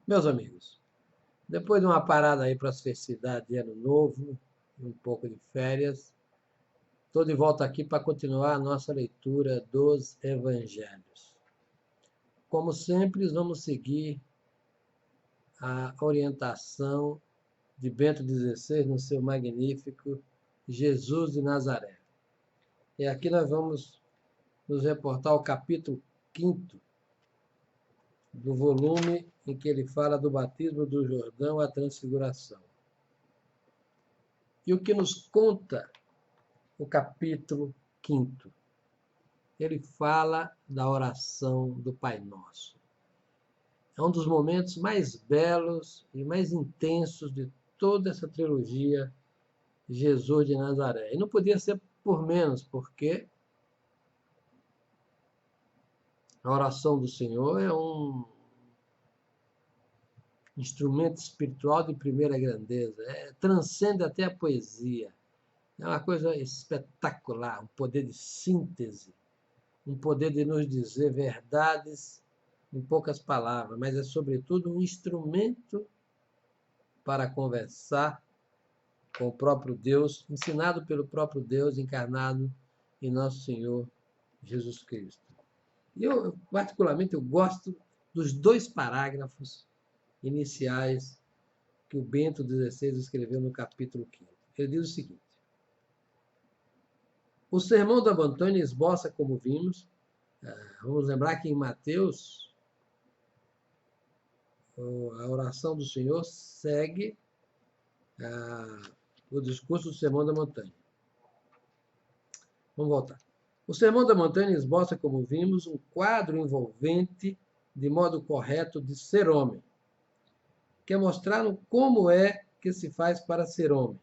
Meus amigos, depois de uma parada aí para as festividades de Ano Novo, e um pouco de férias, estou de volta aqui para continuar a nossa leitura dos Evangelhos. Como sempre, vamos seguir a orientação de Bento XVI no seu magnífico Jesus de Nazaré. E aqui nós vamos nos reportar ao capítulo 5º do volume em que ele fala do batismo do Jordão à transfiguração. E o que nos conta o capítulo 5º? Ele fala da oração do Pai Nosso. É um dos momentos mais belos e mais intensos de toda essa trilogia Jesus de Nazaré. E não podia ser por menos, porque a oração do Senhor é um instrumento espiritual de primeira grandeza. Transcende até a poesia. É uma coisa espetacular, um poder de síntese, um poder de nos dizer verdades em poucas palavras, mas é, sobretudo, um instrumento para conversar com o próprio Deus, ensinado pelo próprio Deus encarnado em nosso Senhor Jesus Cristo. E eu, particularmente, eu gosto dos 2 parágrafos iniciais que o Bento XVI escreveu no capítulo 5º. Ele diz o seguinte: o Sermão da Montanha esboça, como vimos, vamos lembrar que em Mateus, a oração do Senhor segue o discurso do Sermão da Montanha. Vamos voltar. O Sermão da Montanha esboça, como vimos, um quadro envolvente de modo correto de ser homem, que é mostrar como é que se faz para ser homem.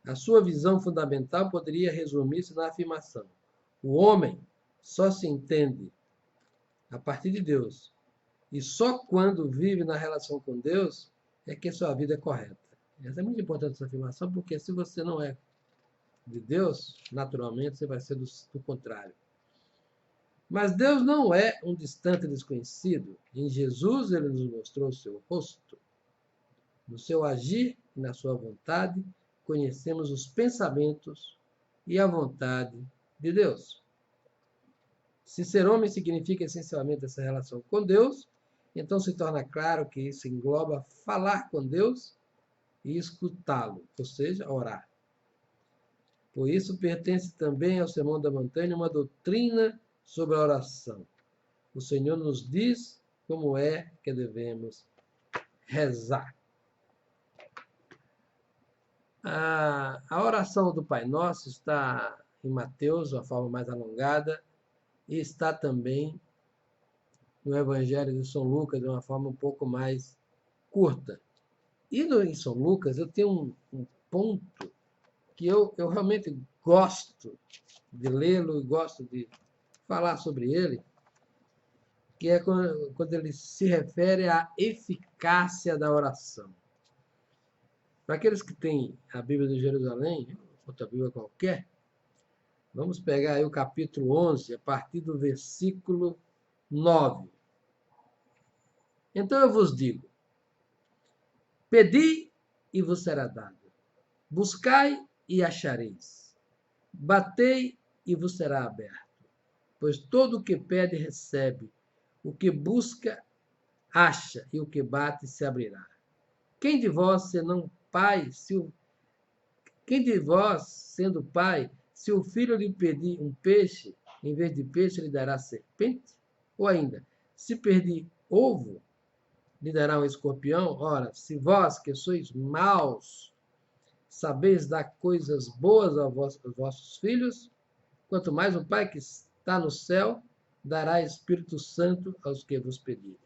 A sua visão fundamental poderia resumir-se na afirmação: o homem só se entende a partir de Deus, e só quando vive na relação com Deus é que sua vida é correta. Essa é muito importante, essa afirmação, porque se você não é de Deus, naturalmente você vai ser do contrário. Mas Deus não é um distante desconhecido. Em Jesus ele nos mostrou o seu rosto. No seu agir e na sua vontade, conhecemos os pensamentos e a vontade de Deus. Se ser homem significa essencialmente essa relação com Deus, então se torna claro que isso engloba falar com Deus e escutá-lo, ou seja, orar. Por isso pertence também ao Sermão da Montanha uma doutrina sobre a oração. O Senhor nos diz como é que devemos rezar. A oração do Pai Nosso está em Mateus, de uma forma mais alongada, e está também no Evangelho de São Lucas, de uma forma um pouco mais curta. E em São Lucas eu tenho um ponto que eu realmente gosto de lê-lo e gosto de falar sobre ele, que é quando ele se refere à eficácia da oração. Para aqueles que têm a Bíblia de Jerusalém, outra Bíblia qualquer, vamos pegar aí o capítulo 11, a partir do versículo 9. Então eu vos digo: pedi e vos será dado, buscai e achareis, batei e vos será aberto. Pois todo o que pede recebe, o que busca acha, e o que bate se abrirá. Quem de vós, sendo pai, se o filho lhe pedir um peixe, em vez de peixe, lhe dará serpente? Ou ainda, se pedir ovo, lhe dará um escorpião? Ora, se vós, que sois maus, sabeis dar coisas boas aos vossos filhos, quanto mais o Pai que está no céu dará Espírito Santo aos que vos pedirem.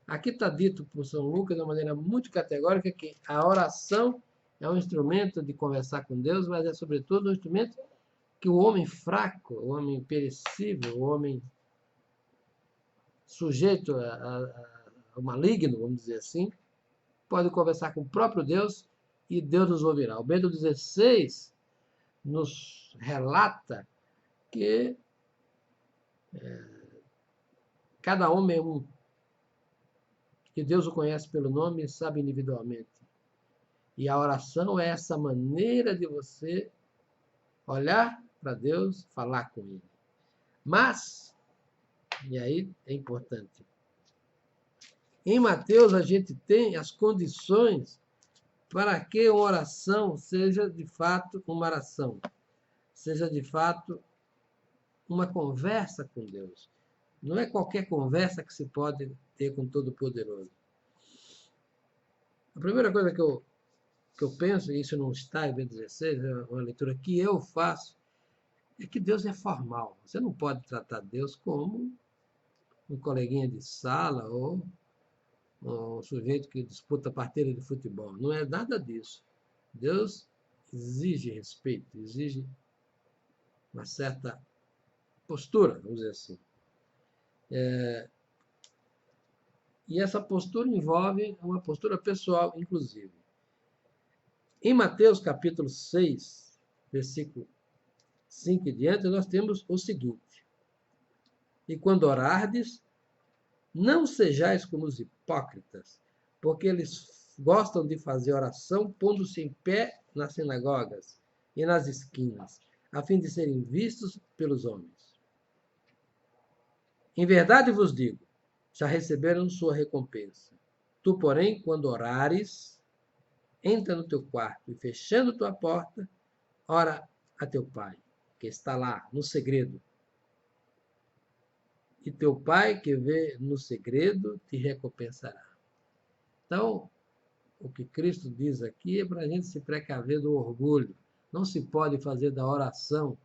Aqui está dito por São Lucas de uma maneira muito categórica que a oração é um instrumento de conversar com Deus, mas é, sobretudo, um instrumento que o homem fraco, o homem perecível, o homem sujeito ao maligno, vamos dizer assim, pode conversar com o próprio Deus e Deus nos ouvirá. O Bento XVI nos relata que cada homem é um que Deus o conhece pelo nome e sabe individualmente. E a oração é essa maneira de você olhar para Deus, falar com Ele. Mas, e aí é importante, em Mateus a gente tem as condições para que uma oração seja de fato uma oração, seja de fato uma conversa com Deus. Não é qualquer conversa que se pode ter com Todo-Poderoso. A primeira coisa que eu penso, e isso não está em B16, é uma leitura que eu faço, é que Deus é formal. Você não pode tratar Deus como um coleguinha de sala ou um sujeito que disputa parteira de futebol. Não é nada disso. Deus exige respeito, exige uma certa postura, vamos dizer assim. E essa postura envolve uma postura pessoal, inclusive. Em Mateus capítulo 6, versículo 5 e diante, nós temos o seguinte: e quando orardes, não sejais como os hipócritas, porque eles gostam de fazer oração pondo-se em pé nas sinagogas e nas esquinas, a fim de serem vistos pelos homens. Em verdade vos digo, já receberam sua recompensa. Tu, porém, quando orares, entra no teu quarto e, fechando tua porta, ora a teu pai, que está lá, no segredo. E teu pai, que vê no segredo, te recompensará. Então, o que Cristo diz aqui é para a gente se precaver do orgulho. Não se pode fazer da oração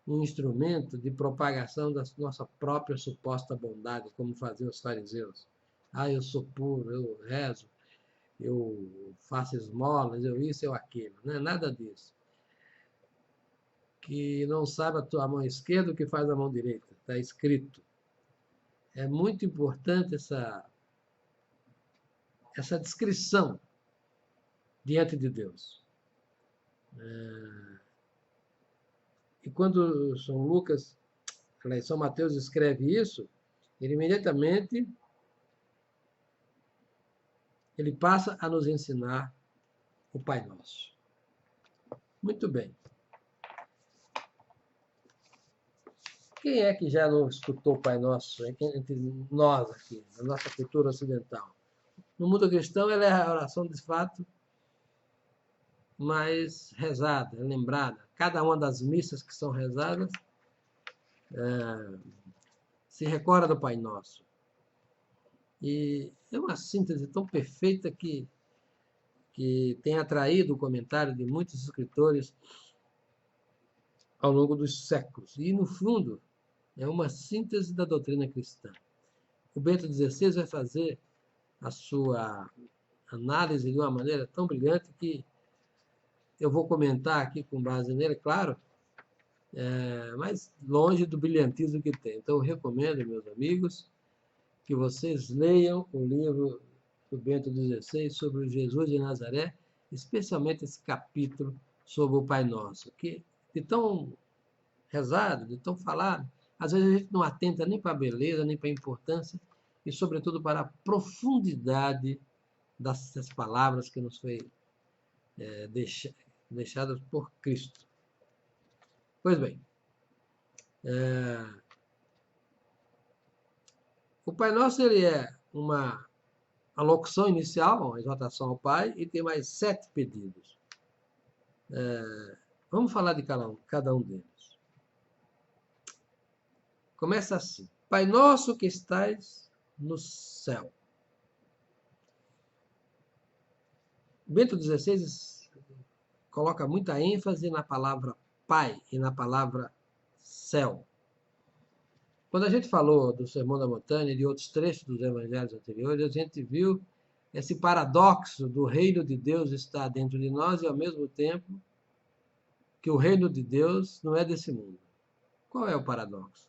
um instrumento de propagação da nossa própria suposta bondade, como faziam os fariseus. Ah, eu sou puro, eu rezo, eu faço esmolas, eu isso, eu aquilo. Não é nada disso. Que não sabe a tua mão esquerda o que faz a mão direita. Está escrito. É muito importante essa descrição diante de Deus. E quando São Mateus escreve isso, ele imediatamente ele passa a nos ensinar o Pai Nosso. Muito bem. Quem é que já não escutou o Pai Nosso entre nós aqui, na nossa cultura ocidental? No mundo cristão, ela é a oração de fato mais rezada, lembrada. Cada uma das missas que são rezadas se recorda do Pai Nosso. E é uma síntese tão perfeita que tem atraído o comentário de muitos escritores ao longo dos séculos. E, no fundo, é uma síntese da doutrina cristã. O Bento XVI vai fazer a sua análise de uma maneira tão brilhante que eu vou comentar aqui com base nele, claro, mas longe do brilhantismo que tem. Então, eu recomendo, meus amigos, que vocês leiam o livro do Bento XVI sobre o Jesus de Nazaré, especialmente esse capítulo sobre o Pai Nosso, que de tão rezado, de tão falado, às vezes a gente não atenta nem para a beleza, nem para a importância, e sobretudo para a profundidade dessas palavras que nos foi deixadas por Cristo. Pois bem, o Pai Nosso ele é uma locução inicial, uma exaltação ao Pai, e tem mais 7 pedidos. Vamos falar de cada um deles. Começa assim: Pai nosso que estais no céu. Bento XVI coloca muita ênfase na palavra Pai e na palavra céu. Quando a gente falou do Sermão da Montanha e de outros trechos dos evangelhos anteriores, a gente viu esse paradoxo do reino de Deus estar dentro de nós e, ao mesmo tempo, que o reino de Deus não é desse mundo. Qual é o paradoxo?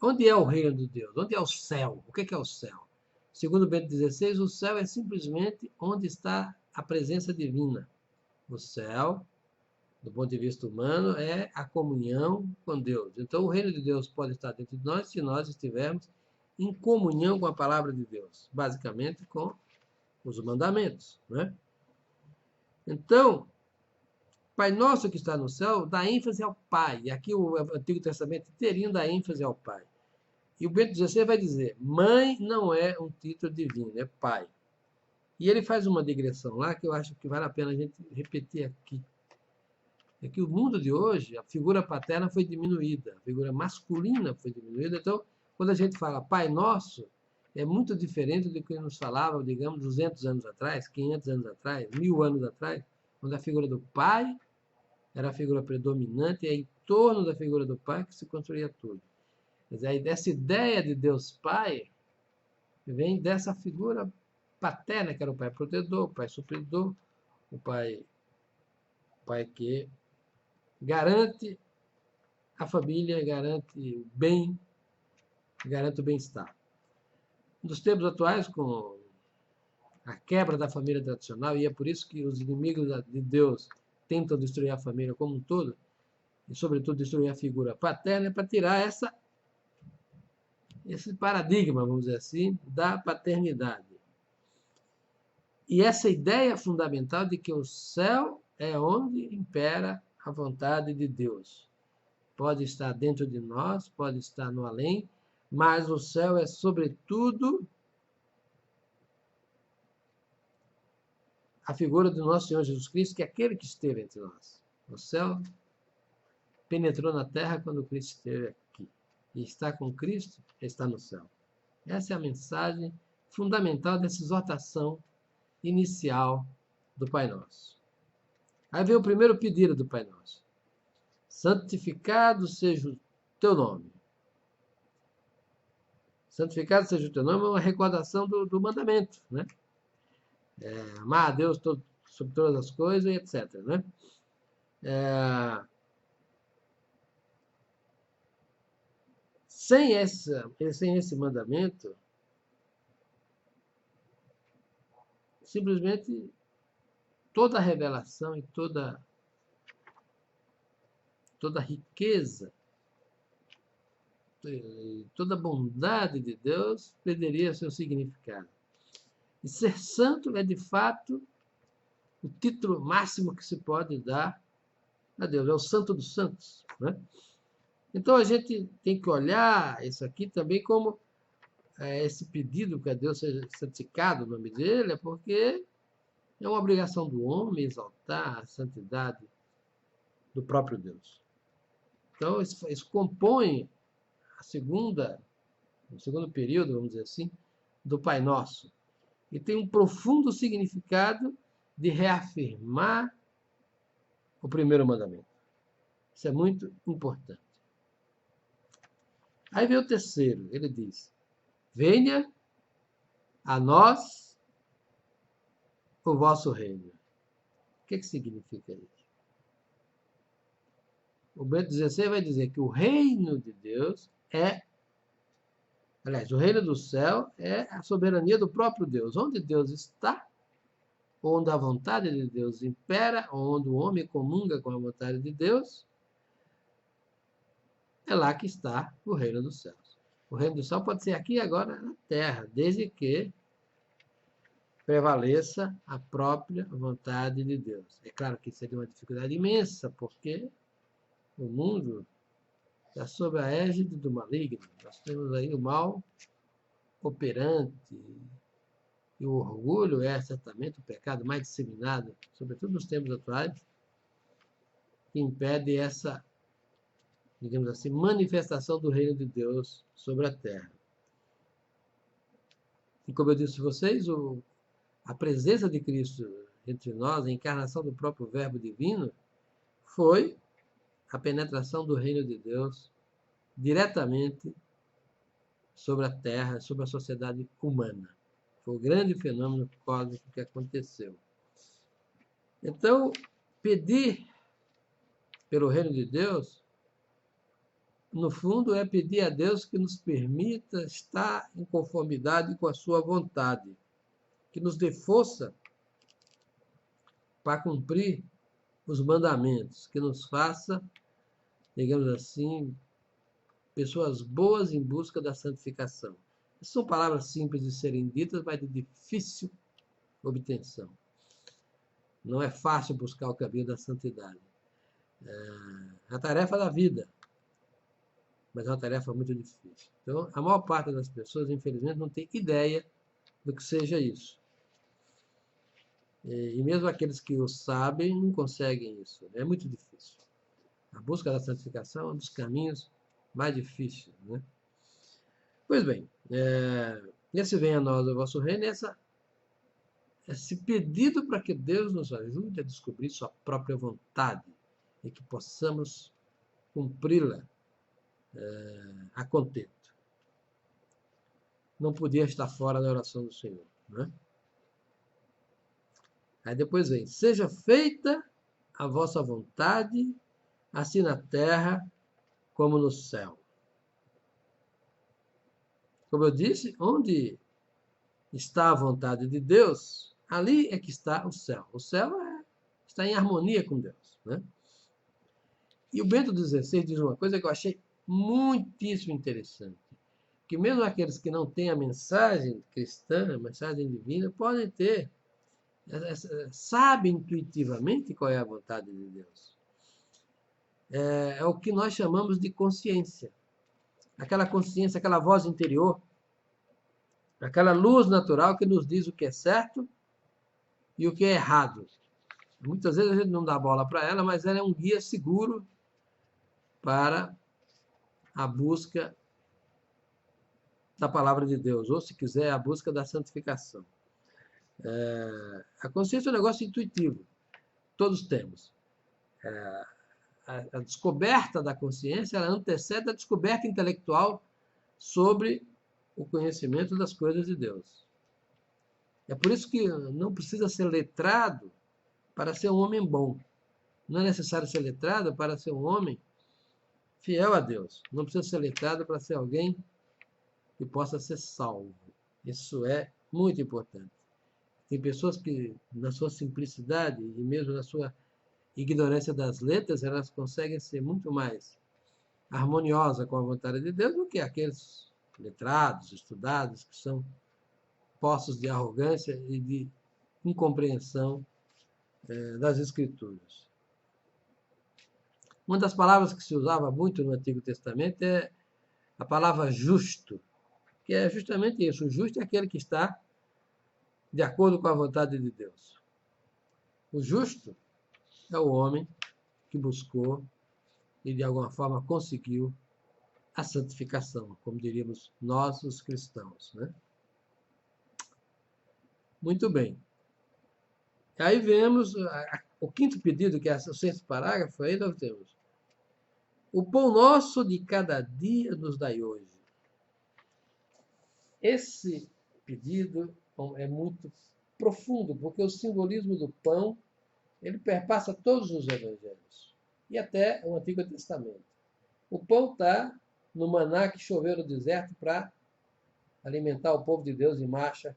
Onde é o reino de Deus? Onde é o céu? O que é o céu? Segundo Bento XVI, o céu é simplesmente onde está a presença divina. O céu, do ponto de vista humano, é a comunhão com Deus. Então, o reino de Deus pode estar dentro de nós se nós estivermos em comunhão com a palavra de Deus, basicamente com os mandamentos, né? Então, Pai Nosso que está no céu dá ênfase ao Pai. E aqui o Antigo Testamento inteirinho dá ênfase ao Pai. E o Bento XVI vai dizer, mãe não é um título divino, é pai. E ele faz uma digressão lá que eu acho que vale a pena a gente repetir aqui. É que o mundo de hoje, a figura paterna foi diminuída, a figura masculina foi diminuída. Então, quando a gente fala Pai Nosso, é muito diferente do que nos falava, digamos, 200 anos atrás, 500 anos atrás, 1000 anos atrás, quando a figura do pai era a figura predominante e é em torno da figura do pai que se construía tudo. Quer dizer, essa ideia de Deus Pai vem dessa figura paterna, que era o pai protetor, o pai supridor, o pai que garante a família, garante o bem, garante o bem-estar. Nos tempos atuais, com a quebra da família tradicional, e é por isso que os inimigos de Deus tentam destruir a família como um todo, e sobretudo destruir a figura paterna, é para tirar esse paradigma, vamos dizer assim, da paternidade. E essa ideia fundamental de que o céu é onde impera a vontade de Deus. Pode estar dentro de nós, pode estar no além, mas o céu é, sobretudo, a figura do nosso Senhor Jesus Cristo, que é aquele que esteve entre nós. O céu penetrou na terra quando Cristo esteve aqui. E está com Cristo, está no céu. Essa é a mensagem fundamental dessa exortação inicial do Pai Nosso. Aí vem o primeiro pedido do Pai Nosso. Santificado seja o teu nome. Santificado seja o teu nome é uma recordação do mandamento, né? Amar a Deus sobre todas as coisas, etc. Né? Sem esse mandamento, simplesmente toda a revelação e toda a riqueza, toda a bondade de Deus perderia seu significado. E ser santo é, de fato, o título máximo que se pode dar a Deus. É o santo dos santos. Né? Então, a gente tem que olhar isso aqui também como esse pedido que a Deus seja santificado, o nome dele, é porque é uma obrigação do homem exaltar a santidade do próprio Deus. Então, isso compõe o segundo período, vamos dizer assim, do Pai Nosso. E tem um profundo significado de reafirmar o primeiro mandamento. Isso é muito importante. Aí vem o terceiro, ele diz, venha a nós o vosso reino. O que significa isso? O Bento XVI vai dizer que o reino de Deus o reino do céu é a soberania do próprio Deus. Onde Deus está, onde a vontade de Deus impera, onde o homem comunga com a vontade de Deus, é lá que está o reino dos céus. O reino do céu pode ser aqui e agora na terra, desde que prevaleça a própria vontade de Deus. É claro que seria uma dificuldade imensa, porque o mundo está sob a égide do maligno. Nós temos aí o mal operante, e o orgulho é certamente o pecado mais disseminado, sobretudo nos tempos atuais, que impede essa, digamos assim, manifestação do reino de Deus sobre a terra. E como eu disse a vocês, a presença de Cristo entre nós, a encarnação do próprio Verbo divino, foi a penetração do reino de Deus diretamente sobre a terra, sobre a sociedade humana. Foi o grande fenômeno cósmico que aconteceu. Então, pedir pelo reino de Deus, no fundo, é pedir a Deus que nos permita estar em conformidade com a sua vontade, que nos dê força para cumprir os mandamentos, que nos faça, digamos assim, pessoas boas em busca da santificação. São palavras simples de serem ditas, mas de difícil obtenção. Não é fácil buscar o caminho da santidade. É a tarefa da vida, mas é uma tarefa muito difícil. Então, a maior parte das pessoas, infelizmente, não tem ideia do que seja isso. E mesmo aqueles que o sabem, não conseguem isso. É muito difícil. A busca da santificação é um dos caminhos mais difíceis, né? Pois bem, esse venha a nós o vosso reino, esse pedido para que Deus nos ajude a descobrir sua própria vontade e que possamos cumpri-la a contento. Não podia estar fora da oração do Senhor, né? Aí depois vem, seja feita a vossa vontade, assim na terra como no céu. Como eu disse, onde está a vontade de Deus, ali é que está o céu. O céu está em harmonia com Deus, né? E o Bento XVI diz uma coisa que eu achei muitíssimo interessante, que mesmo aqueles que não têm a mensagem cristã, a mensagem divina, podem ter, sabem intuitivamente qual é a vontade de Deus. É o que nós chamamos de consciência. Aquela consciência, aquela voz interior, aquela luz natural que nos diz o que é certo e o que é errado. Muitas vezes a gente não dá bola para ela, mas ela é um guia seguro para a busca da palavra de Deus, ou, se quiser, a busca da santificação. A consciência é um negócio intuitivo, todos temos. A descoberta da consciência, ela antecede a descoberta intelectual sobre o conhecimento das coisas de Deus. É por isso que não precisa ser letrado para ser um homem bom. Não é necessário ser letrado para ser um homem fiel a Deus. Não precisa ser letrado para ser alguém que possa ser salvo. Isso é muito importante. Tem pessoas que, na sua simplicidade e mesmo na sua ignorância das letras, elas conseguem ser muito mais harmoniosas com a vontade de Deus do que aqueles letrados, estudados, que são postos de arrogância e de incompreensão das Escrituras. Uma das palavras que se usava muito no Antigo Testamento é a palavra justo, que é justamente isso. O justo é aquele que está de acordo com a vontade de Deus. O justo é o homem que buscou e, de alguma forma, conseguiu a santificação, como diríamos nós, os cristãos, né? Muito bem. Aí vemos o quinto pedido, que é o sexto parágrafo, aí nós temos: o pão nosso de cada dia nos dai hoje. Esse pedido é muito profundo, porque o simbolismo do pão, ele perpassa todos os evangelhos e até o Antigo Testamento. O pão está no maná que choveu no deserto para alimentar o povo de Deus em marcha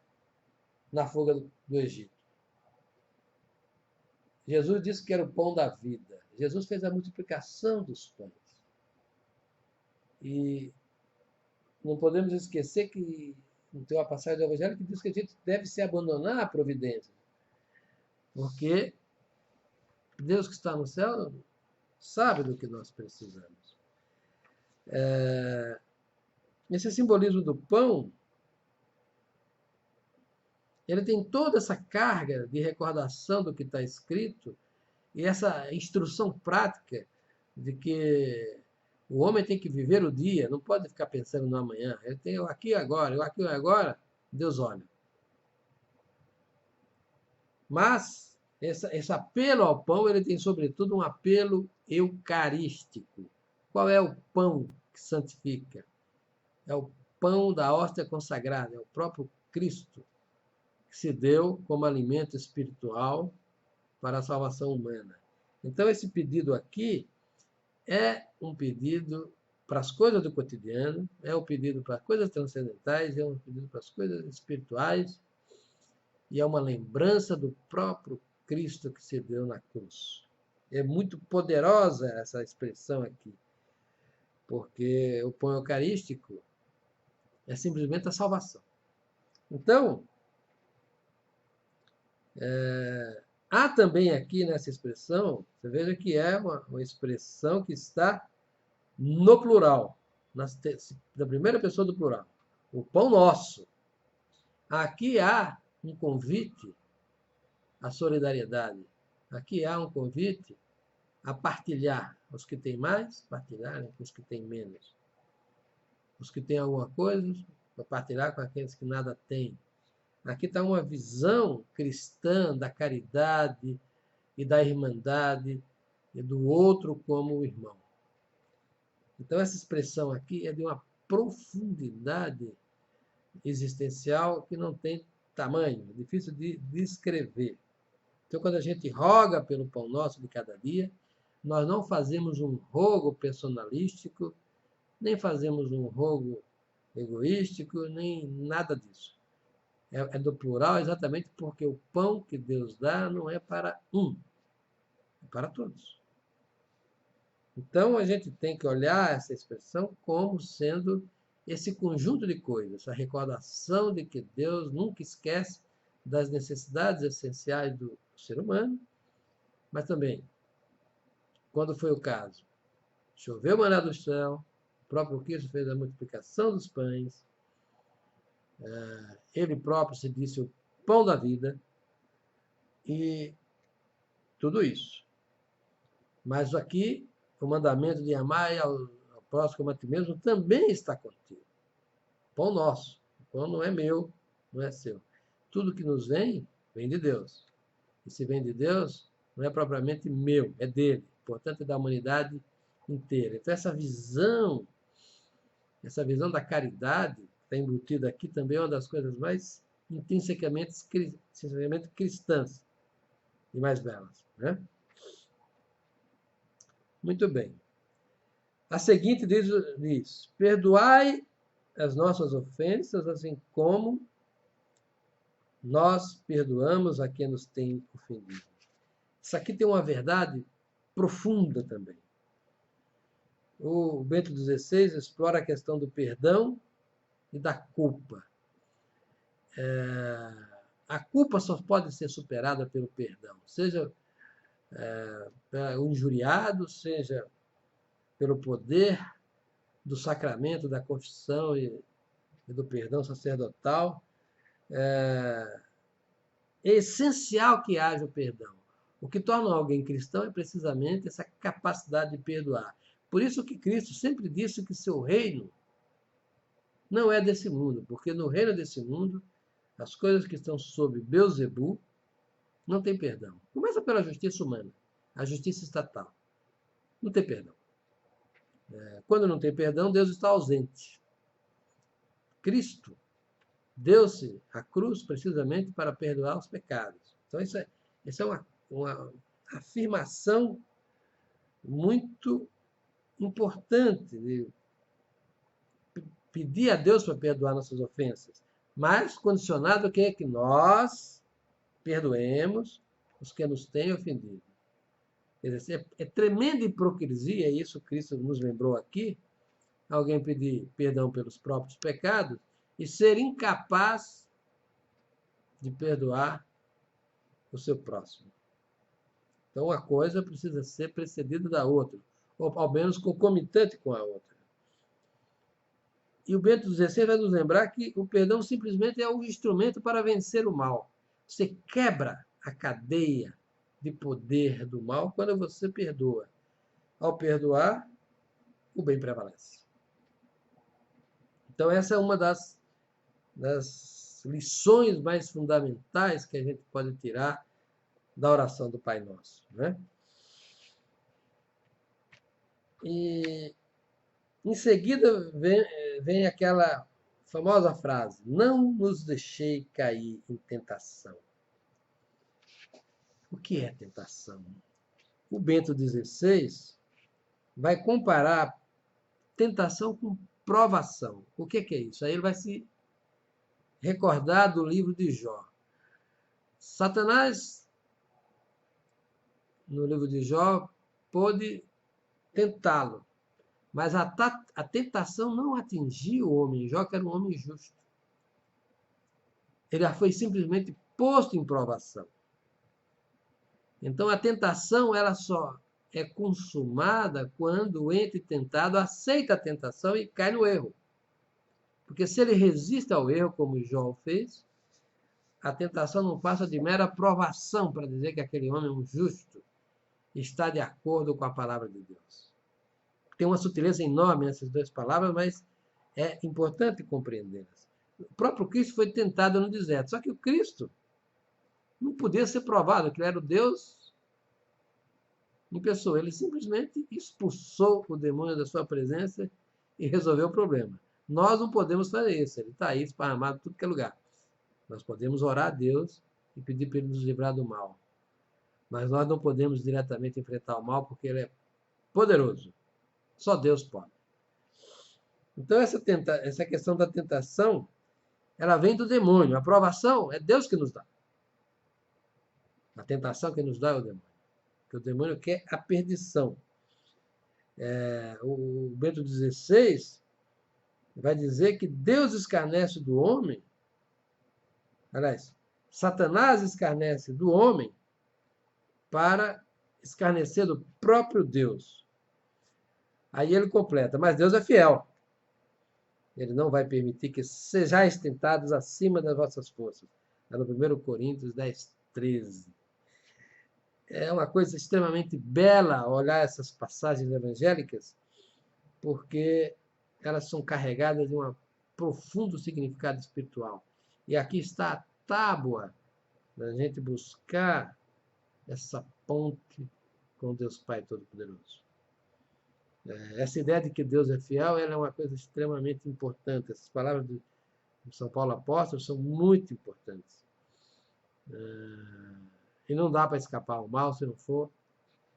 na fuga do Egito. Jesus disse que era o pão da vida. Jesus fez a multiplicação dos pães. E não podemos esquecer que tem uma passagem do Evangelho que diz que a gente deve se abandonar à providência. Porque Deus que está no céu sabe do que nós precisamos. Esse simbolismo do pão, ele tem toda essa carga de recordação do que está escrito e essa instrução prática de que o homem tem que viver o dia, não pode ficar pensando no amanhã. Ele tem o aqui e agora, o aqui e agora, Deus olha. Mas esse apelo ao pão, ele tem sobretudo um apelo eucarístico. Qual é o pão que santifica? É o pão da hóstia consagrada, é o próprio Cristo, que se deu como alimento espiritual para a salvação humana. Então, esse pedido aqui é um pedido para as coisas do cotidiano, é um pedido para as coisas transcendentais, é um pedido para as coisas espirituais, e é uma lembrança do próprio Cristo que se deu na cruz. É muito poderosa essa expressão aqui, porque o pão eucarístico É simplesmente a salvação. Então, há também aqui nessa expressão, você veja que é uma expressão que está no plural, na primeira pessoa do plural. O pão nosso. Aqui há um convite à solidariedade. Aqui há um convite a partilhar. Os que têm mais, partilharem com os que têm menos. Os que têm alguma coisa, para partilhar com aqueles que nada têm. Aqui está uma visão cristã da caridade e da irmandade e do outro como o irmão. Então, essa expressão aqui é de uma profundidade existencial que não tem tamanho, é difícil de descrever. Então, quando a gente roga pelo pão nosso de cada dia, nós não fazemos um rogo personalístico, nem fazemos um rogo egoístico, nem nada disso. É do plural exatamente porque o pão que Deus dá não é para um, é para todos. Então, a gente tem que olhar essa expressão como sendo esse conjunto de coisas, a recordação de que Deus nunca esquece das necessidades essenciais do ser humano, mas também, quando foi o caso, choveu maná do céu, o próprio Cristo fez a multiplicação dos pães, ele próprio se disse o pão da vida, e tudo isso. Mas aqui, o mandamento de amar ao próximo como a ti mesmo também está contigo. Pão nosso. O pão não é meu, não é seu. Tudo que nos vem, vem de Deus. E se vem de Deus, não é propriamente meu, é dele. Portanto, é da humanidade inteira. Então, essa visão da caridade, que está embutida aqui, também é uma das coisas mais intrinsecamente cristãs e mais belas. Né? Muito bem. A seguinte diz: perdoai as nossas ofensas, assim como nós perdoamos a quem nos tem ofendido. Isso aqui tem uma verdade profunda também. O Bento XVI explora a questão do perdão e da culpa. A culpa só pode ser superada pelo perdão, seja o injuriado, seja pelo poder do sacramento da confissão e do perdão sacerdotal. É essencial que haja o perdão. O que torna alguém cristão é precisamente essa capacidade de perdoar. Por isso que Cristo sempre disse que seu reino não é desse mundo, porque no reino desse mundo, as coisas que estão sob Beelzebul não tem perdão. Começa pela justiça humana, a justiça estatal. Não tem perdão. Quando não tem perdão, Deus está ausente. Cristo deu-se à cruz precisamente para perdoar os pecados. Então, isso é uma afirmação muito importante de pedir a Deus para perdoar nossas ofensas, mas condicionado a que nós perdoemos os que nos têm ofendido. Quer dizer, é tremenda hipocrisia, isso Cristo nos lembrou aqui, alguém pedir perdão pelos próprios pecados e ser incapaz de perdoar o seu próximo. Então, uma coisa precisa ser precedida da outra, ou ao menos concomitante com a outra. E o Bento XVI vai nos lembrar que o perdão simplesmente é um instrumento para vencer o mal. Você quebra a cadeia de poder do mal quando você perdoa. Ao perdoar, o bem prevalece. Então, essa é uma das lições mais fundamentais que a gente pode tirar da oração do Pai Nosso. Né? E em seguida vem aquela famosa frase: não nos deixei cair em tentação. O que é tentação? O Bento XVI vai comparar tentação com provação. O que é isso? Aí ele vai se recordar do livro de Jó. Satanás, no livro de Jó, pôde tentá-lo, Mas a tentação não atingiu o homem Jó, que era um homem justo. Ele foi simplesmente posto em provação. Então a tentação ela só é consumada quando o ente tentado aceita a tentação e cai no erro. Porque se ele resiste ao erro, como Jó fez, a tentação não passa de mera provação para dizer que aquele homem é um justo, está de acordo com a palavra de Deus. Tem uma sutileza enorme nessas duas palavras, mas é importante compreendê-las. O próprio Cristo foi tentado no deserto, só que o Cristo não podia ser provado, que ele era o Deus em pessoa. Ele simplesmente expulsou o demônio da sua presença e resolveu o problema. Nós não podemos fazer isso, ele está aí esparramado em tudo que é lugar. Nós podemos orar a Deus e pedir para ele nos livrar do mal. Mas nós não podemos diretamente enfrentar o mal porque ele é poderoso. Só Deus pode. Então, essa questão da tentação, ela vem do demônio. A aprovação é Deus que nos dá. A tentação que nos dá é o demônio. Porque o demônio quer a perdição. O Bento XVI vai dizer que Deus escarnece do homem. Aliás, Satanás escarnece do homem para escarnecer do próprio Deus. Aí ele completa, mas Deus é fiel. Ele não vai permitir que sejais tentados acima das vossas forças. Está no 1 Coríntios 10, 13. É uma coisa extremamente bela olhar essas passagens evangélicas, porque elas são carregadas de um profundo significado espiritual. E aqui está a tábua da gente buscar essa ponte com Deus Pai Todo-Poderoso. Essa ideia de que Deus é fiel, ela é uma coisa extremamente importante. Essas palavras de São Paulo Apóstolo são muito importantes. E não dá para escapar ao mal se não for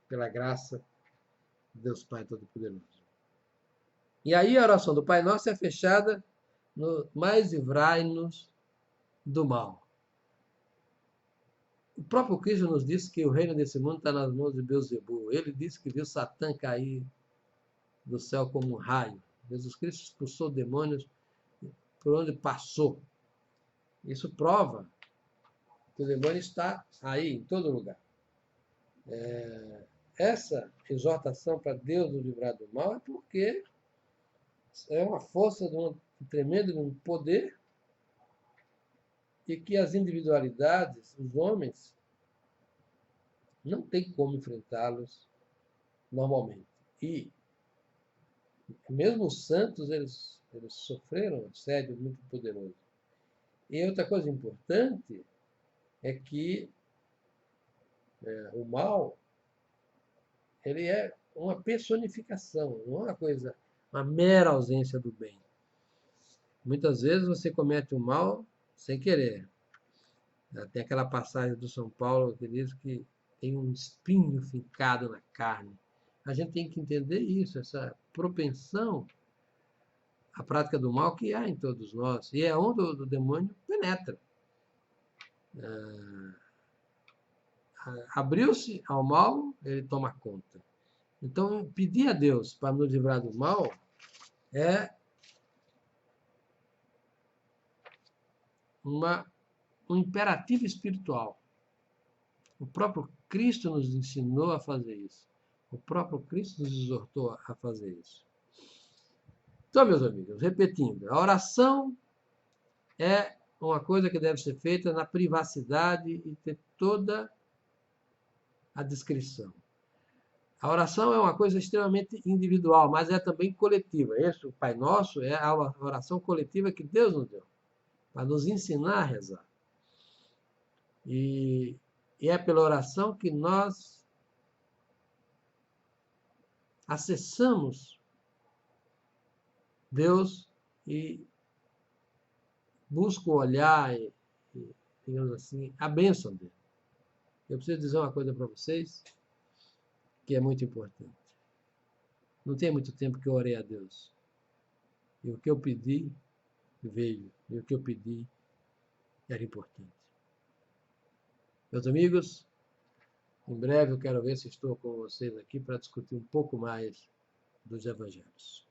pela graça de Deus Pai Todo-Poderoso. E aí a oração do Pai Nosso é fechada no mais livrai-nos do mal. O próprio Cristo nos disse que o reino desse mundo está nas mãos de Beelzebul. Ele disse que viu Satã cair do céu como um raio. Jesus Cristo expulsou demônios por onde passou. Isso prova que o demônio está aí, em todo lugar. Essa exortação para Deus nos livrar do mal é porque é uma força de um tremendo poder e que as individualidades, os homens, não tem como enfrentá-los normalmente. E mesmo os santos, eles sofreram um assédio muito poderoso. E outra coisa importante é que o mal, ele é uma personificação, não é uma mera ausência do bem. Muitas vezes você comete o mal sem querer. Tem aquela passagem do São Paulo que diz que tem um espinho fincado na carne. A gente tem que entender isso, essa propensão à prática do mal que há em todos nós. E é onde o demônio penetra. Abriu-se ao mal, ele toma conta. Então, pedir a Deus para nos livrar do mal é um imperativo espiritual. O próprio Cristo nos ensinou a fazer isso. O próprio Cristo nos exortou a fazer isso. Então, meus amigos, repetindo, a oração é uma coisa que deve ser feita na privacidade e ter toda a discrição. A oração é uma coisa extremamente individual, mas é também coletiva. Esse, o Pai Nosso, é a oração coletiva que Deus nos deu, para nos ensinar a rezar. E é pela oração que nós acessamos Deus e busco olhar e, digamos assim, a bênção dele. Eu preciso dizer uma coisa para vocês que é muito importante. Não tem muito tempo que eu orei a Deus. E o que eu pedi veio. E o que eu pedi era importante. Meus amigos, em breve eu quero ver se estou com vocês aqui para discutir um pouco mais dos evangelhos.